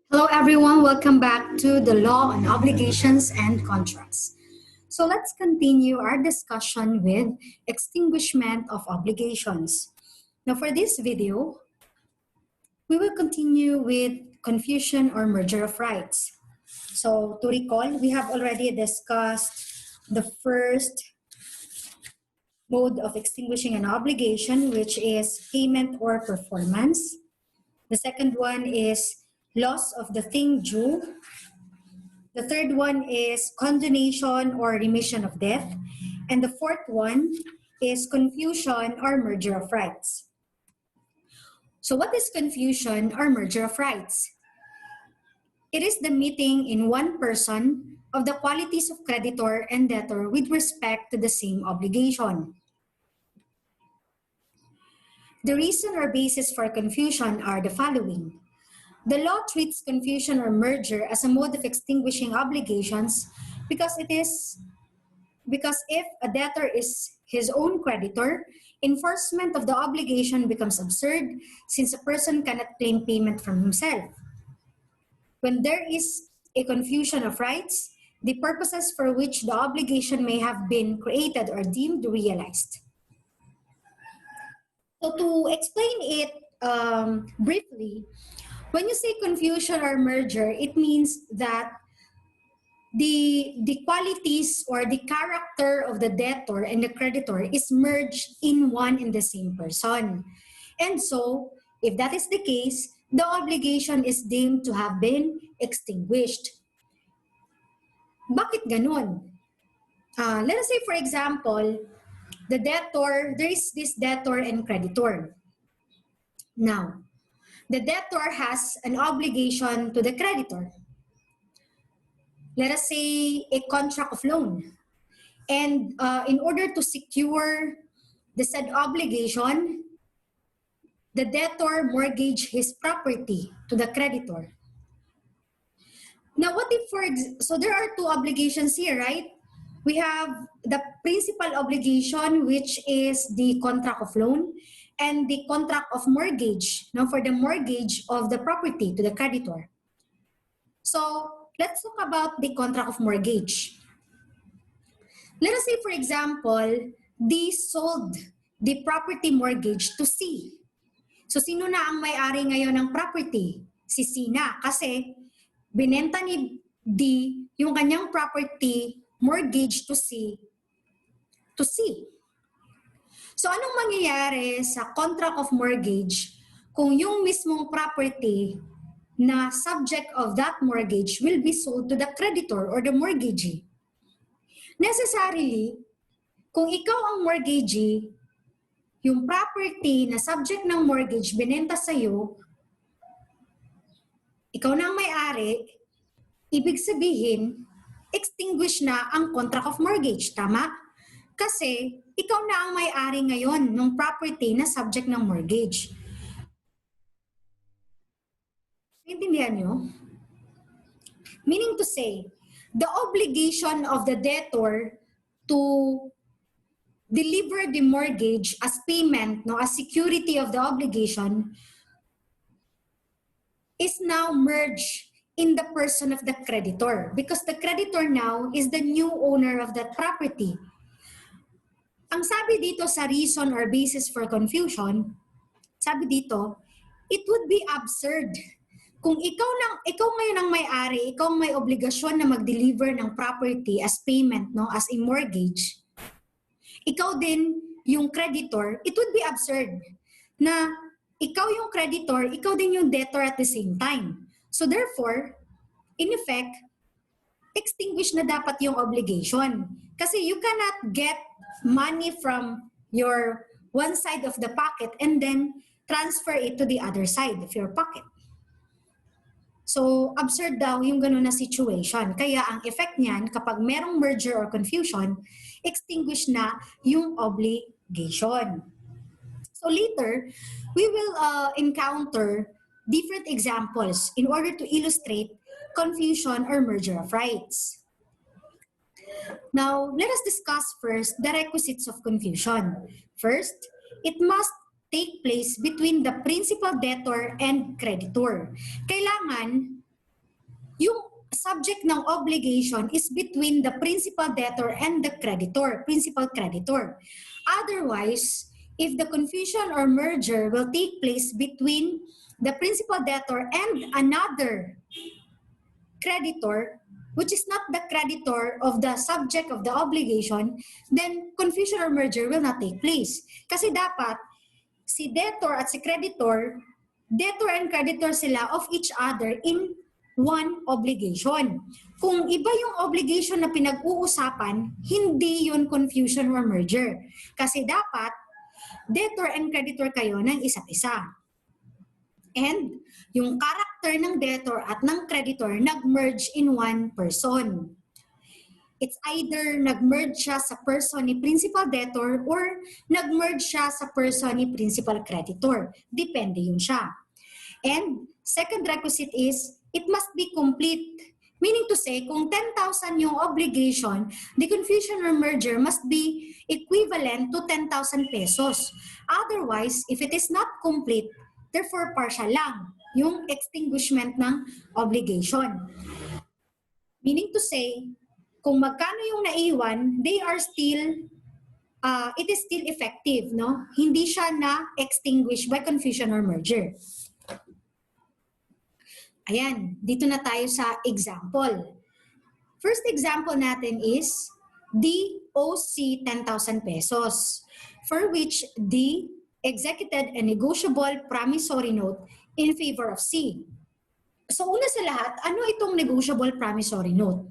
Hello everyone, welcome back to the Law on Obligations and Contracts. So let's continue our discussion with extinguishment of obligations. Now for this video, we will continue with confusion or merger of rights. So to recall, we have already discussed the first mode of extinguishing an obligation, which is payment or performance. The second one is loss of the thing due. The third one is condonation or remission of debt. And the fourth one is confusion or merger of rights. So what is confusion or merger of rights? It is the meeting in one person of the qualities of creditor and debtor with respect to the same obligation. The reason or basis for confusion are the following. The law treats confusion or merger as a mode of extinguishing obligations because if a debtor is his own creditor, enforcement of the obligation becomes absurd since a person cannot claim payment from himself. When there is a confusion of rights, the purposes for which the obligation may have been created are deemed realized. So to explain it briefly, when you say confusion or merger, it means that the qualities or the character of the debtor and the creditor is merged in one and the same person. And so, if that is the case, the obligation is deemed to have been extinguished. Bakit ganun? Let us say, for example, there is this debtor and creditor. Now, the debtor has an obligation to the creditor. Let us say a contract of loan. And in order to secure the said obligation, the debtor mortgaged his property to the creditor. Now, what if so there are two obligations here, right? We have the principal obligation, which is the contract of loan, and the contract of mortgage, for the mortgage of the property to the creditor. So let's talk about the contract of mortgage. Let us say, for example, they sold the property mortgage to C. So sino na ang may-ari ngayon ng property? Si C na. Kasi binenta ni D yung kanyang property mortgage to C. So anong mangyayari sa contract of mortgage kung yung mismong property na subject of that mortgage will be sold to the creditor or the mortgagee? Necessarily, kung ikaw ang mortgagee, yung property na subject ng mortgage binenta sa'yo, ikaw na ang may-ari, ibig sabihin, extinguish na ang contract of mortgage, tama? Kasi ikaw na ang may-ari ngayon ng property na subject ng mortgage. Naintindihan nyo? Meaning to say, the obligation of the debtor to deliver the mortgage as payment, as security of the obligation, is now merged in the person of the creditor because the creditor now is the new owner of that property. Ang sabi dito sa reason or basis for confusion, sabi dito, it would be absurd kung ikaw ngayon ang may-ari, ikaw may obligasyon na mag-deliver ng property as payment, as a mortgage, ikaw din yung creditor, it would be absurd na ikaw yung creditor, ikaw din yung debtor at the same time. So therefore, in effect, extinguish na dapat yung obligation. Kasi you cannot get money from your one side of the pocket and then transfer it to the other side of your pocket. So, absurd daw yung ganun na situation. Kaya ang effect niyan, kapag merong merger or confusion, extinguish na yung obligation. So later, we will encounter different examples in order to illustrate confusion or merger of rights. Now, let us discuss first the requisites of confusion. First, it must take place between the principal debtor and creditor. Kailangan yung subject ng obligation is between the principal debtor and the creditor, principal creditor. Otherwise, if the confusion or merger will take place between the principal debtor and another creditor, which is not the creditor of the subject of the obligation, then confusion or merger will not take place. Kasi dapat, si debtor at si creditor, debtor and creditor sila of each other in one obligation. Kung iba yung obligation na pinag-uusapan, hindi yun confusion or merger. Kasi dapat, debtor and creditor kayo ng isa't isa. And yung character ng debtor at ng creditor nag-merge in one person. It's either nag-merge siya sa person ni principal debtor or nag-merge siya sa person ni principal creditor. Depende yun siya. And second requisite is, it must be complete. Meaning to say, kung 10,000 yung obligation, the confusion or merger must be equivalent to 10,000 pesos. Otherwise, if it is not complete, therefore partial lang yung extinguishment ng obligation. Meaning to say, kung magkano yung naiwan, they are still, it is still effective, no? Hindi siya na-extinguish by confusion or merger. Ayan, dito na tayo sa example. First example natin is DOC 10,000 pesos, for which D executed a negotiable promissory note in favor of C. So una sa lahat, ano itong negotiable promissory note?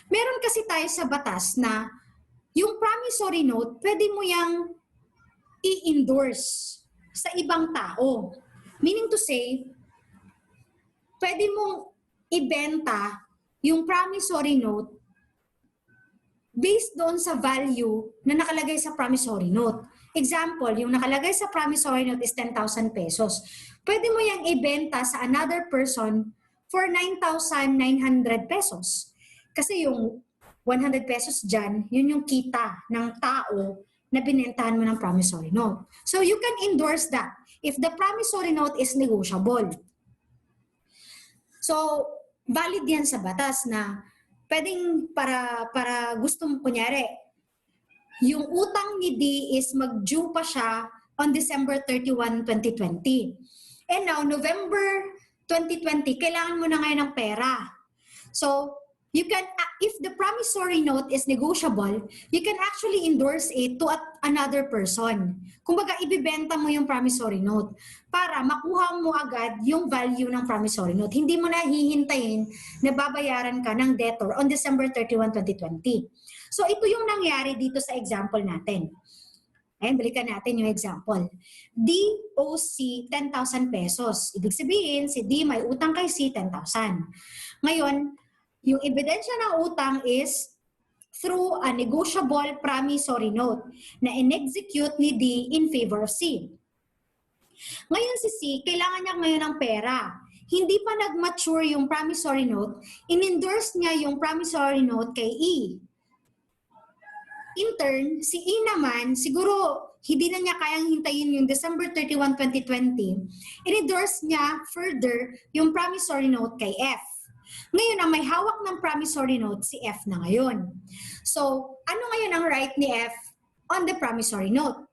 Meron kasi tayo sa batas na yung promissory note, pwede mo yang i-endorse sa ibang tao. Meaning to say, pwede mong ibenta yung promissory note based doon sa value na nakalagay sa promissory note. Example, yung nakalagay sa promissory note is 10,000 pesos. Pwede mo yang ibenta sa another person for 9,900 pesos. Kasi yung 100 pesos dyan, yun yung kita ng tao na binentahan mo ng promissory note. So you can endorse that if the promissory note is negotiable. So, valid yan sa batas na pwedeng para gustong kunyari, yung utang ni D is mag-due pa siya on December 31, 2020. And now, November 2020, kailangan mo na ngayon ng pera. So, you can, if the promissory note is negotiable, you can actually endorse it to another person. Kumbaga, ibibenta mo yung promissory note para makuha mo agad yung value ng promissory note. Hindi mo na hihintayin na babayaran ka ng debtor on December 31, 2020. So, ito yung nangyari dito sa example natin. Ayan, balikan natin yung example. DOC 10,000 pesos. Ibig sabihin, si D may utang kay C 10,000. Ngayon, yung ebidensya ng utang is through a negotiable promissory note na in-execute ni D in favor of C. Ngayon si C, kailangan niya ngayon ng pera. Hindi pa nag-mature yung promissory note, in-endorse niya yung promissory note kay E. In turn, si E naman, siguro hindi na niya kayang hintayin yung December 31, 2020, in-endorse niya further yung promissory note kay F. Ngayon, ang may hawak ng promissory note, si F na ngayon. So, ano ngayon ang right ni F on the promissory note?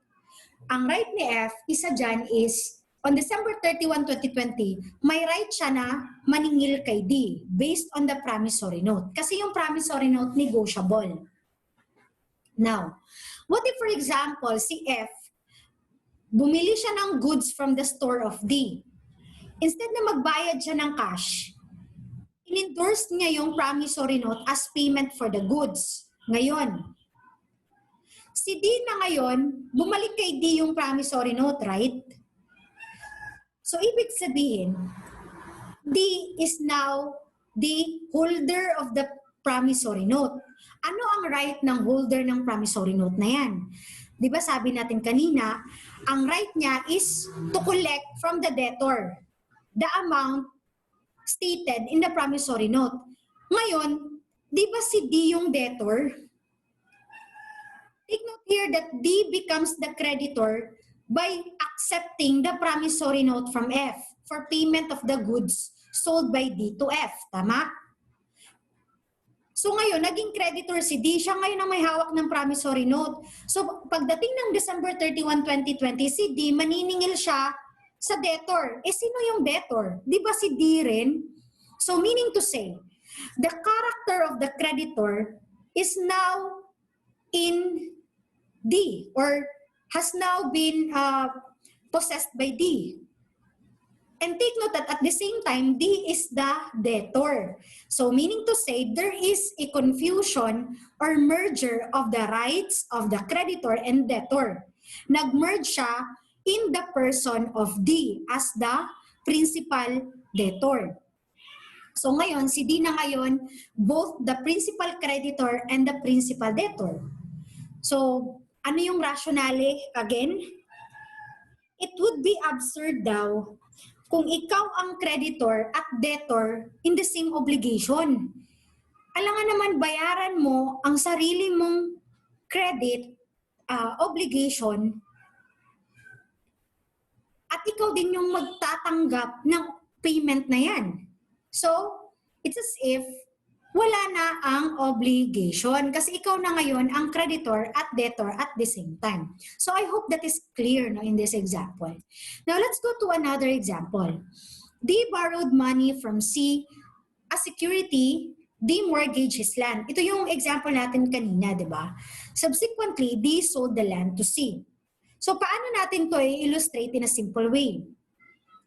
Ang right ni F, isa dyan is, on December 31, 2020, may right siya na maningil kay D based on the promissory note. Kasi yung promissory note, negotiable. Now, what if, for example, si F, bumili siya ng goods from the store of D. Instead na magbayad siya ng cash, in-endorse niya yung promissory note as payment for the goods. Ngayon, si D na ngayon, bumalik kay D yung promissory note, right? So, ibig sabihin, D is now the holder of the promissory note. Ano ang right ng holder ng promissory note na yan? Di ba sabi natin kanina, ang right niya is to collect from the debtor the amount stated in the promissory note. Ngayon, di ba si D yung debtor? Take note here that D becomes the creditor by accepting the promissory note from F for payment of the goods sold by D to F. Tama? So ngayon, naging creditor si D, siya ngayon ang may hawak ng promissory note. So pagdating ng December 31, 2020, si D, maniningil siya sa debtor. Sino yung debtor? Di ba si D rin? So meaning to say, the character of the creditor is now in D or has now been possessed by D. And take note that at the same time, D is the debtor. So meaning to say, there is a confusion or merger of the rights of the creditor and debtor. Nag-merge siya in the person of D as the principal debtor. So ngayon, si D na ngayon, both the principal creditor and the principal debtor. So, ano yung rationale again? It would be absurd daw kung ikaw ang creditor at debtor in the same obligation. Alangan naman bayaran mo ang sarili mong credit obligation at ikaw din yung magtatanggap ng payment na yan. So, it's as if wala na ang obligation kasi ikaw na ngayon ang creditor at debtor at the same time. So I hope that is clear in this example. Now let's go to another example. D borrowed money from C as security, D mortgaged his land. Ito yung example natin kanina, di ba? Subsequently, D sold the land to C. So paano natin to i-illustrate in a simple way?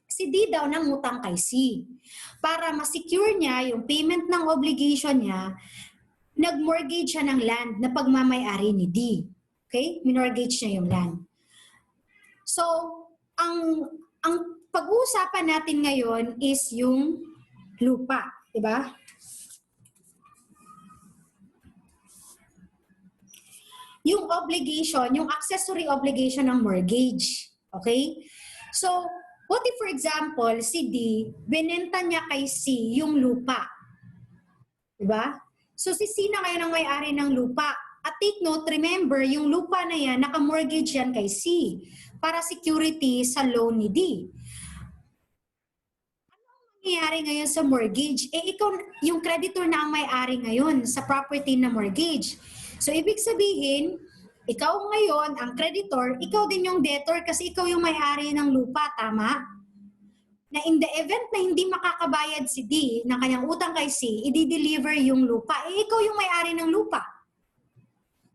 Si D daw nangutang kay C. Para ma-secure niya yung payment ng obligation niya, nag-mortgage siya ng land na pagmamay-ari ni D. Okay? Minortgage niya yung land. So, ang pag-uusapan natin ngayon is yung lupa. Diba? Yung obligation, yung accessory obligation ng mortgage. Okay? So, what if, for example, si D, binenta niya kay C yung lupa? Diba? So, si C na ngayon ang may-ari ng lupa. At take note, remember, yung lupa na yan, naka-mortgage yan kay C para security sa loan ni D. Ano ang mangyayari ngayon sa mortgage? Ikaw, yung creditor na ang may-ari ngayon sa property na mortgage. So, ibig sabihin, ikaw ngayon, ang creditor, ikaw din yung debtor kasi ikaw yung may-ari ng lupa, tama? Na in the event na hindi makakabayad si D ng kanyang utang kay C, i-deliver yung lupa, ikaw yung may-ari ng lupa.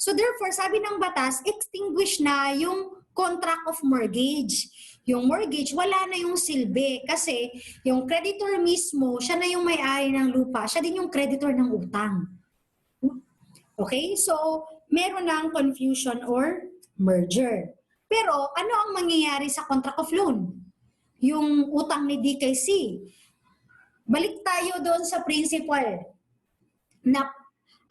So therefore, sabi ng batas, extinguish na yung contract of mortgage. Yung mortgage, wala na yung silbi kasi yung creditor mismo, siya na yung may-ari ng lupa, siya din yung creditor ng utang. Okay? So, meron ng confusion or merger. Pero, ano ang mangyayari sa contract of loan? Yung utang ni D kay C. Balik tayo doon sa principle na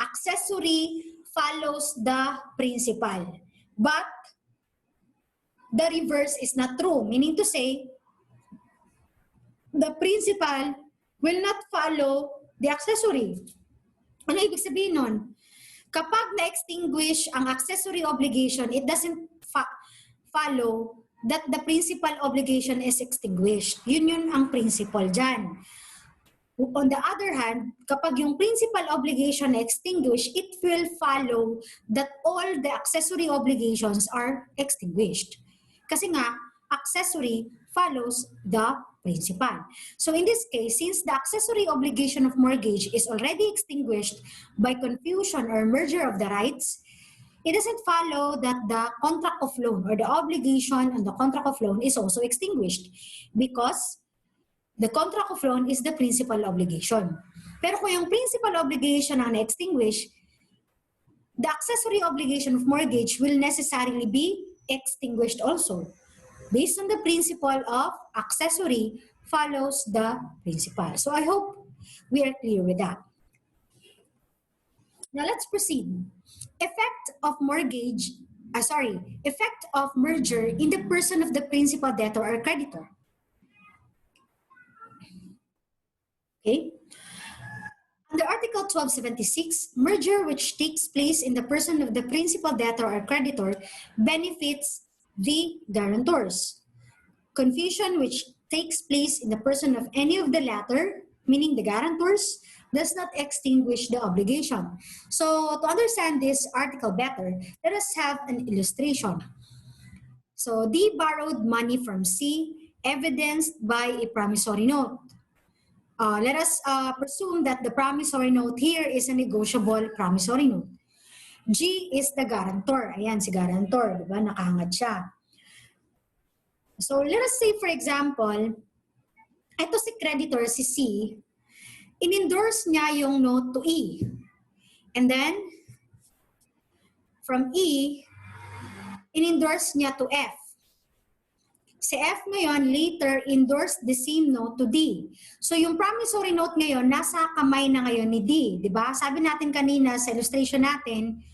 accessory follows the principal. But, the reverse is not true. Meaning to say, the principal will not follow the accessory. Ano ibig sabihin nun? Kapag na-extinguish ang accessory obligation, it doesn't follow that the principal obligation is extinguished. Yun ang principle dyan. On the other hand, kapag yung principal obligation na extinguished, it will follow that all the accessory obligations are extinguished. Kasi nga, accessory follows the principal. So in this case, since the accessory obligation of mortgage is already extinguished by confusion or merger of the rights, it doesn't follow that the contract of loan or the obligation on the contract of loan is also extinguished because the contract of loan is the principal obligation. Pero kung yung principal obligation ang na-extinguish, the accessory obligation of mortgage will necessarily be extinguished also. Based on the principle of accessory follows the principal. So I hope we are clear with that. Now let's proceed. Effect of merger in the person of the principal debtor or creditor. Okay. Under Article 1276, merger which takes place in the person of the principal debtor or creditor benefits the guarantors. Confusion which takes place in the person of any of the latter, meaning the guarantors, does not extinguish the obligation. So to understand this article better, let us have an illustration. So D borrowed money from C, evidenced by a promissory note. Let us presume that the promissory note here is a negotiable promissory note. G is the guarantor. Ayan, si guarantor, di ba? Nakahangad siya. So let us say, for example, ito si creditor, si C, in-endorse niya yung note to E. And then, from E, in-endorse niya to F. Si F ngayon, later, endorsed the same note to D. So yung promissory note ngayon, nasa kamay na ngayon ni D. Diba? Sabi natin kanina sa illustration natin,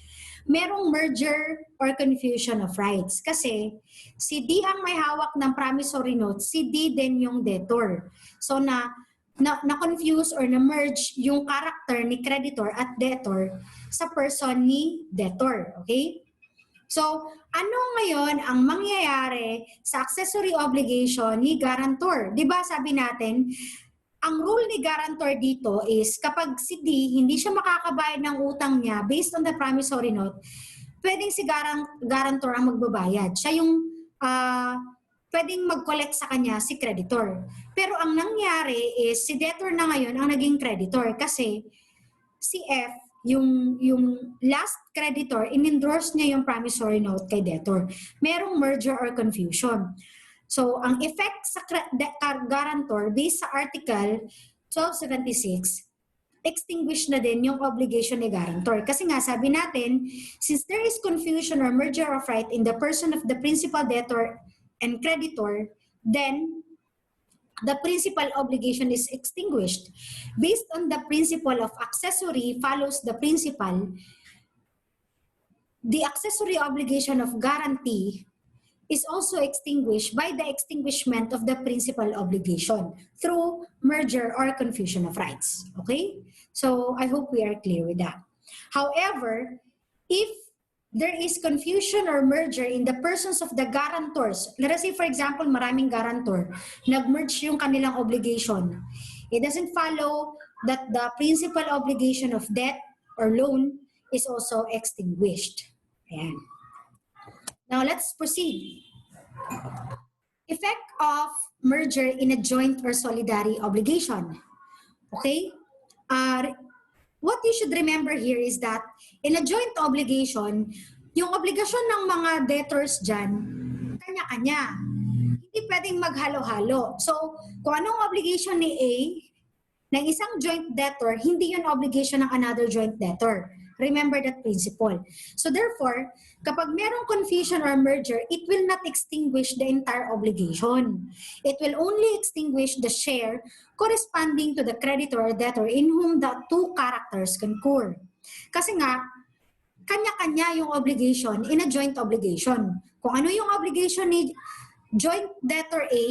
merong merger or confusion of rights. Kasi si D ang may hawak ng promissory note, si D din yung debtor. So na-confuse or na-merge yung character ni creditor at debtor sa person ni debtor. Okay? So, ano ngayon ang mangyayari sa accessory obligation ni guarantor? Diba sabi natin, ang rule ni guarantor dito is kapag si D, hindi siya makakabayad ng utang niya based on the promissory note, pwedeng si guarantor ang magbabayad. Siya yung pwedeng mag-collect sa kanya si creditor. Pero ang nangyari is si debtor na ngayon ang naging creditor kasi si F, yung last creditor, in-endorse niya yung promissory note kay debtor. Merong merger or confusion. So, ang effect sa guarantor based sa Article 1276, extinguish na din yung obligation ni guarantor. Kasi nga, sabi natin, since there is confusion or merger of right in the person of the principal debtor and creditor, then the principal obligation is extinguished. Based on the principle of accessory follows the principal, the accessory obligation of guarantee is also extinguished by the extinguishment of the principal obligation through merger or confusion of rights. Okay? So I hope we are clear with that. However, if there is confusion or merger in the persons of the guarantors. Let us say, for example, maraming guarantor, nag-merge yung kanilang obligation. It doesn't follow that the principal obligation of debt or loan is also extinguished. Ayan. Now, let's proceed. Effect of merger in a joint or solidary obligation. Okay? What you should remember here is that in a joint obligation, yung obligasyon ng mga debtors dyan, kanya-kanya. Hindi pwedeng maghalo-halo. So, kung anong obligation ni A, ng isang joint debtor, hindi yun obligation ng another joint debtor. Remember that principle. So therefore, kapag merong confusion or merger, it will not extinguish the entire obligation. It will only extinguish the share corresponding to the creditor or debtor in whom the two characters concur. Kasi nga, kanya-kanya yung obligation in a joint obligation. Kung ano yung obligation ni joint debtor A,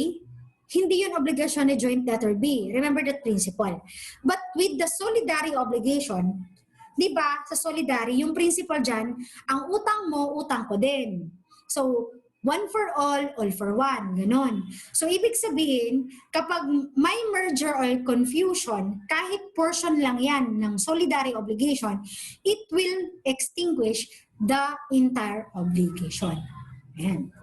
hindi yun obligation ni joint debtor B. Remember that principle. But with the solidary obligation, di ba, sa solidary, yung principle dyan, ang utang mo, utang ko din. So, one for all for one. Ganon. So, ibig sabihin, kapag may merger or confusion, kahit portion lang yan ng solidary obligation, it will extinguish the entire obligation. Ayan.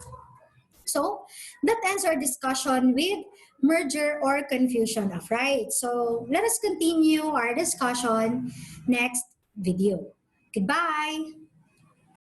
So, that ends our discussion with merger or confusion of rights. So, let us continue our discussion next video. Goodbye!